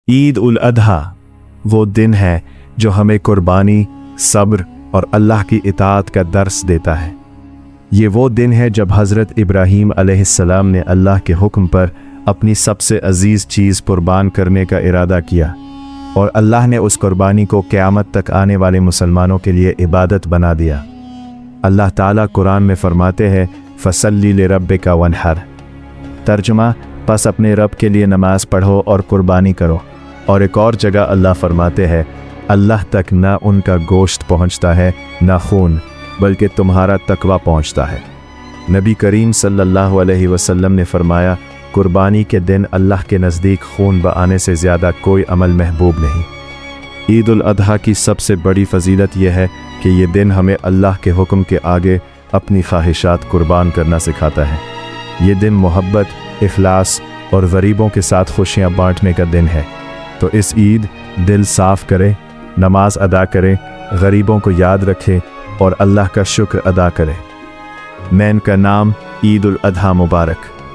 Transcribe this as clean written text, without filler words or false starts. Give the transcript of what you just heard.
ईद उल अधा वो दिन है जो हमें कुर्बानी, सब्र और अल्लाह की इताअत का दर्स देता है। ये वो दिन है जब हज़रत इब्राहीम अलैहिस्सलाम ने अल्लाह के हुक्म पर अपनी सबसे अजीज़ चीज़ कुर्बान करने का इरादा किया और अल्लाह ने उस कुर्बानी को क़यामत तक आने वाले मुसलमानों के लिए इबादत बना दिया। अल्लाह ताला कुरान में फरमाते हैं फसल्ली लिरब्बिका वनहर। तर्जुमा, बस अपने रब के लिए नमाज पढ़ो और कुर्बानी करो। और एक और जगह अल्लाह फरमाते हैं अल्लाह तक न उनका गोश्त पहुँचता है न खून, बल्कि तुम्हारा तकवा पहुँचता है। नबी करीम सल्लल्लाहु अलैहि वसल्लम ने फरमाया कुर्बानी के दिन अल्लाह के नज़दीक खून बहाने से ज़्यादा कोई अमल महबूब नहीं। ईद उल अधा की सबसे बड़ी फजीलत यह है कि ये दिन हमें अल्लाह के हुक्म के आगे अपनी ख्वाहिशात कुर्बान करना सिखाता है। ये दिन मोहब्बत, इखलास और गरीबों के साथ खुशियाँ बांटने का दिन है। तो इस ईद दिल साफ़ करें, नमाज अदा करें, गरीबों को याद रखें और अल्लाह का शुक्र अदा करें। मैं इनका नाम ईद उल अधा मुबारक।